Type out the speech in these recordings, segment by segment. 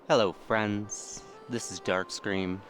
Hello friends, this is Darkscream,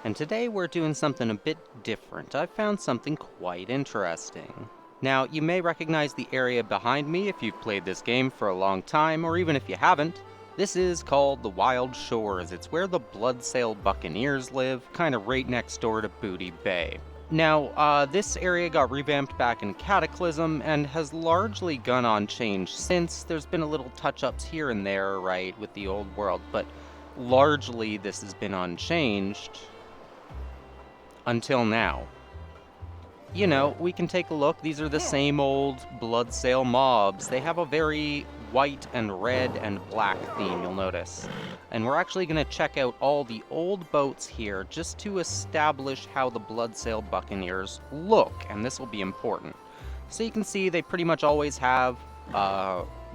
and today we're doing something a bit different. I found something quite interesting. Now, you may recognize the area behind me if you've played this game for a long time, or even if you haven't. This is called the Wild Shores. It's where the Bloodsail Buccaneers live, kind of right next door to Booty Bay. Now, this area got revamped back in Cataclysm and has largely gone unchanged since. There's been a little touch-ups here and there, right, with the old world, but largely this has been unchanged until now. You know, we can take a look. These are the same old Bloodsail mobs. They have a very white and red and black theme, you'll notice. And we're actually going to check out all the old boats here just to establish how the Bloodsail Buccaneers look, and this will be important. So you can see they pretty much always have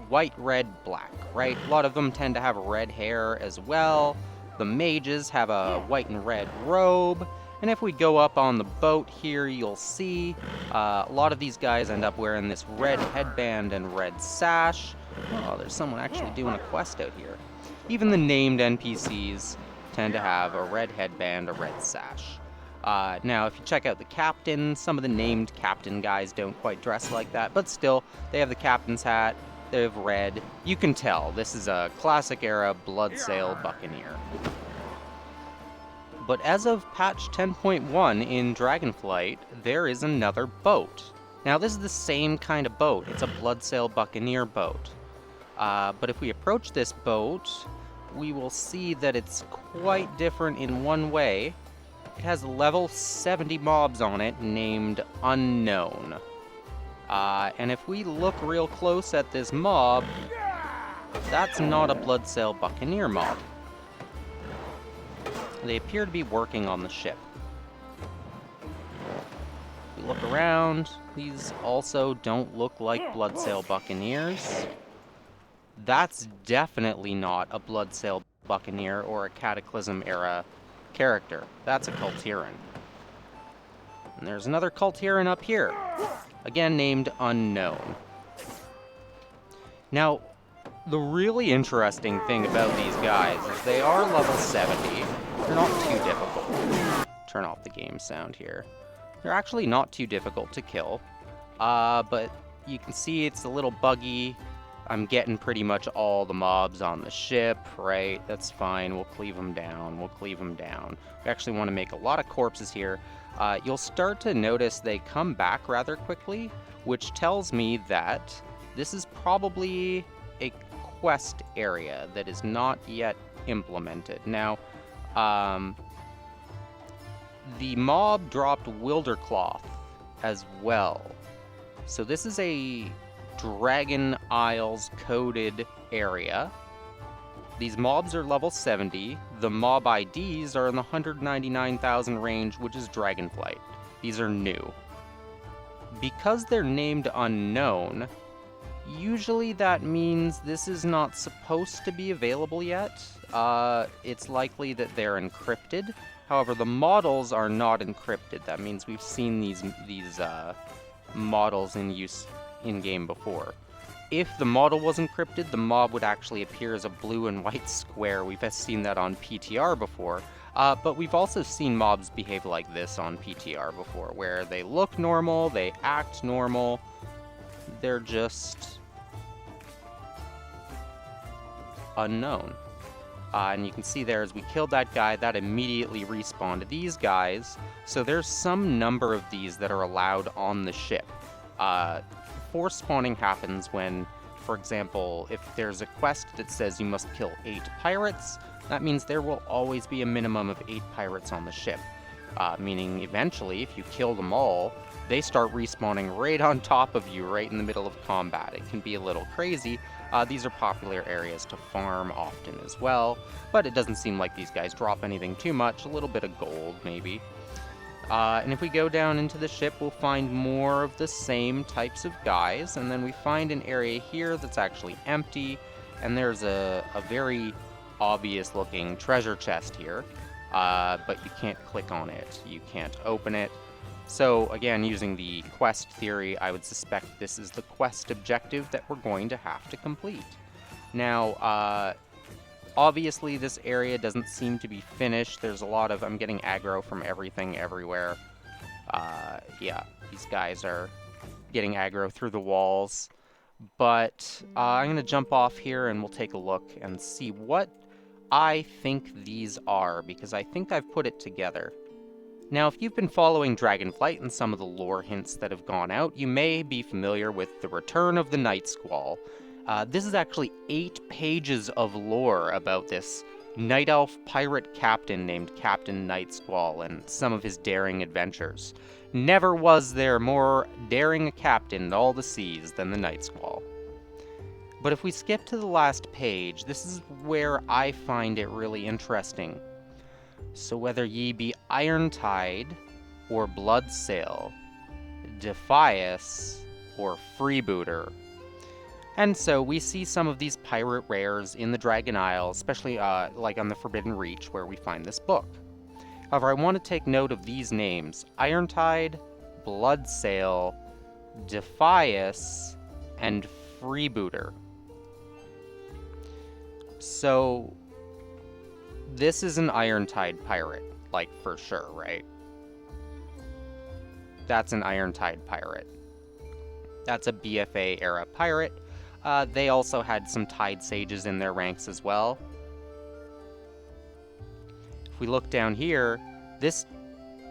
white, red, black, right? A lot of them tend to have red hair as well. The mages have a white and red robe. And if we go up on the boat here, you'll see a lot of these guys end up wearing this red headband and red sash. Oh, there's someone actually doing a quest out here. Even the named NPCs tend to have a red headband, a red sash. Now, if you check out the captain, some of the named captain guys don't quite dress like that, but still, they have the captain's hat, they have red. You can tell, this is a classic era Bloodsail Buccaneer. But as of patch 10.1 in Dragonflight, there is another boat. Now, this is the same kind of boat. It's a Bloodsail Buccaneer boat. But if we approach this boat, we will see that it's quite different in one way. It has level 70 mobs on it named Unknown. And if we look real close at this mob, that's not a Bloodsail Buccaneer mob. They appear to be working on the ship. If we look around, these also don't look like Bloodsail Buccaneers. That's definitely not a Bloodsail Buccaneer or a Cataclysm era character. That's a Cultiran. And there's another Cultiran up here, again named Unknown. Now, the really interesting thing about these guys is they are level 70. They're not too difficult. Turn off the game sound here. They're actually not too difficult to kill. But you can see it's a little buggy. I'm getting pretty much all the mobs on the ship, right? That's fine. We'll cleave them down. We'll cleave them down. We actually want to make a lot of corpses here. You'll start to notice they come back rather quickly, which tells me that this is probably a quest area that is not yet implemented. Now, the mob dropped Wildercloth as well. So this is a Dragon Isles coded area. These mobs are level 70. The mob IDs are in the 199,000 range, which is Dragonflight. These are new. Because they're named Unknown, usually that means this is not supposed to be available yet. It's likely that they're encrypted. However, the models are not encrypted. That means we've seen these models in use in-game before. If the model was encrypted, the mob would actually appear as a blue and white square. We've seen that on PTR before. But we've also seen mobs behave like this on PTR before, where they look normal, they act normal, they're just unknown. And you can see there, as we killed that guy, that immediately respawned these guys. So there's some number of these that are allowed on the ship. Force spawning happens when, for example, if there's a quest that says you must kill 8 pirates, that means there will always be a minimum of 8 pirates on the ship. Meaning, eventually, if you kill them all, they start respawning right on top of you, right in the middle of combat. It can be a little crazy. These are popular areas to farm often as well, but it doesn't seem like these guys drop anything too much. A little bit of gold, maybe. And if we go down into the ship, we'll find more of the same types of guys, and then we find an area here that's actually empty, and there's a very obvious-looking treasure chest here, but you can't click on it. You can't open it. So, again, using the quest theory, I would suspect this is the quest objective that we're going to have to complete. Now, Obviously, this area doesn't seem to be finished. There's a lot of... I'm getting aggro from everything everywhere. Yeah, these guys are getting aggro through the walls. But I'm going to jump off here and we'll take a look and see what I think these are, because I think I've put it together. Now, if you've been following Dragonflight and some of the lore hints that have gone out, you may be familiar with the return of the Nightsquall. This is actually 8 pages of lore about this Night Elf pirate captain named Captain Nightsquall and some of his daring adventures. Never was there more daring a captain in all the seas than the Nightsquall. But if we skip to the last page, this is where I find it really interesting. So whether ye be Irontide or Bloodsail, Defias or Freebooter. And so we see some of these pirate rares in the Dragon Isle, especially like on the Forbidden Reach where we find this book. However, I want to take note of these names: Irontide, Bloodsail, Defias, and Freebooter. So this is an Irontide pirate, like, for sure, right? That's an Irontide pirate. That's a BFA-era pirate. They also had some Tide Sages in their ranks as well. If we look down here, this,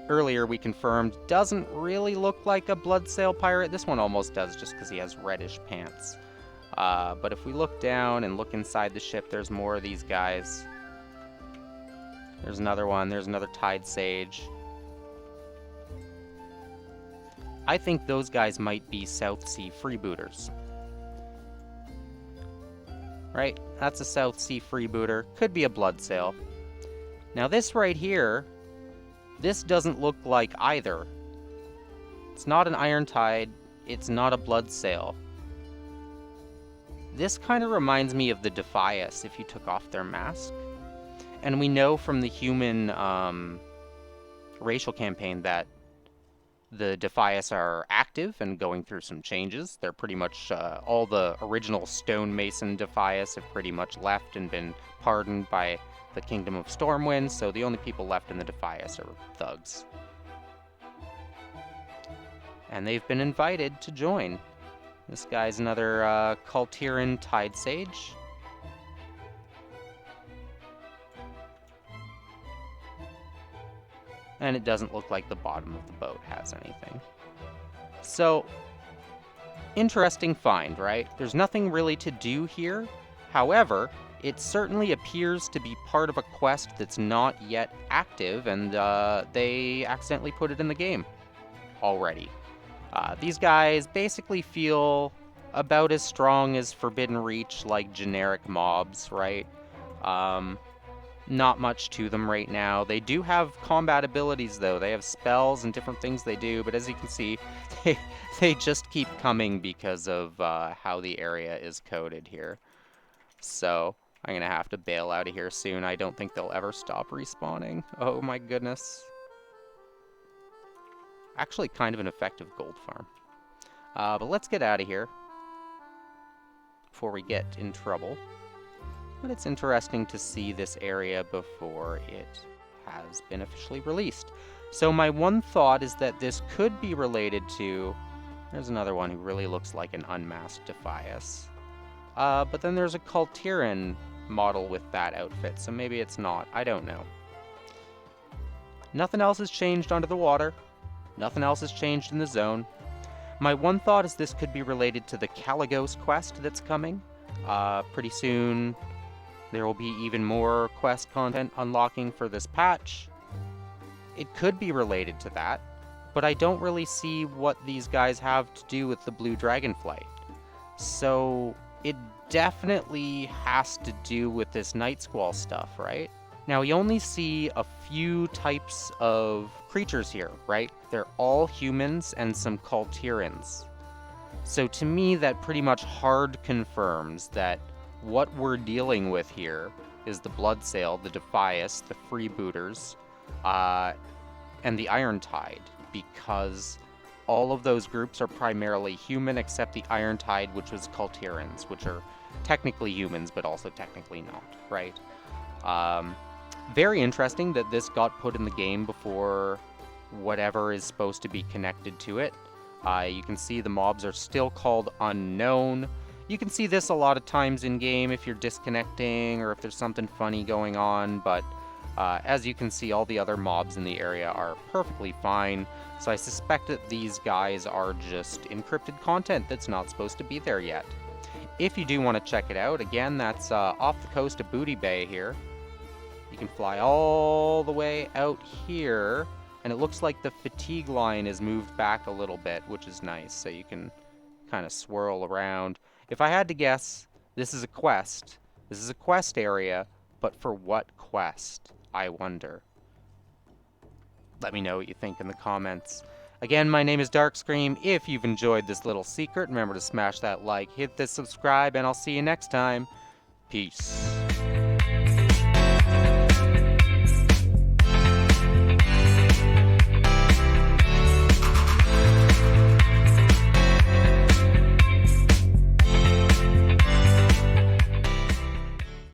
earlier we confirmed, doesn't really look like a Bloodsail pirate. This one almost does, just because he has reddish pants. But if we look down and look inside the ship, there's more of these guys. There's another one. There's another Tide Sage. I think those guys might be South Sea freebooters. Right? That's a South Sea freebooter. Could be a Bloodsail. Now this right here, this doesn't look like either. It's not an Irontide. It's not a Bloodsail. This kind of reminds me of the Defias if you took off their mask. And we know from the human racial campaign that the Defias are active and going through some changes. They're pretty much, all the original stonemason Defias have pretty much left and been pardoned by the Kingdom of Stormwind, so the only people left in the Defias are thugs. And they've been invited to join. This guy's another Kultiran Tide Sage. And it doesn't look like the bottom of the boat has anything. So, interesting find, right? There's nothing really to do here. However, it certainly appears to be part of a quest that's not yet active, and they accidentally put it in the game already. These guys basically feel about as strong as Forbidden Reach, like generic mobs, right? Not much to them right now. They do have combat abilities, though. They have spells and different things they do, but as you can see, they just keep coming because of how the area is coded here. So, I'm going to have to bail out of here soon. I don't think they'll ever stop respawning. Oh my goodness. Actually, kind of an effective gold farm. But let's get out of here before we get in trouble. But it's interesting to see this area before it has been officially released. So my one thought is that this could be related to... There's another one who really looks like an unmasked Defias. But then there's a Kultiran model with that outfit, so maybe it's not. I don't know. Nothing else has changed under the water. Nothing else has changed in the zone. My one thought is this could be related to the Caligos quest that's coming. Pretty soon... There will be even more quest content unlocking for this patch. It could be related to that, but I don't really see what these guys have to do with the Blue Dragonflight. So it definitely has to do with this Nightsquall stuff, right? Now, we only see a few types of creatures here, right? They're all humans and some Kultirans. So to me, that pretty much hard confirms that what we're dealing with here is the Bloodsail, the Defias, the Freebooters, and the Irontide, because all of those groups are primarily human except the Irontide, which was Kultirans, which are technically humans, but also technically not, right? Very interesting that this got put in the game before whatever is supposed to be connected to it. You can see the mobs are still called unknown. You can see this a lot of times in game if you're disconnecting or if there's something funny going on, but as you can see, all the other mobs in the area are perfectly fine, so I suspect that these guys are just encrypted content that's not supposed to be there yet. If you do want to check it out, again, that's off the coast of Booty Bay here. You can fly all the way out here, and it looks like the fatigue line is moved back a little bit, which is nice, so you can kind of swirl around. If I had to guess, this is a quest. This is a quest area, but for what quest, I wonder? Let me know what you think in the comments. Again, my name is Darkscream. If you've enjoyed this little secret, remember to smash that like, hit the subscribe, and I'll see you next time. Peace.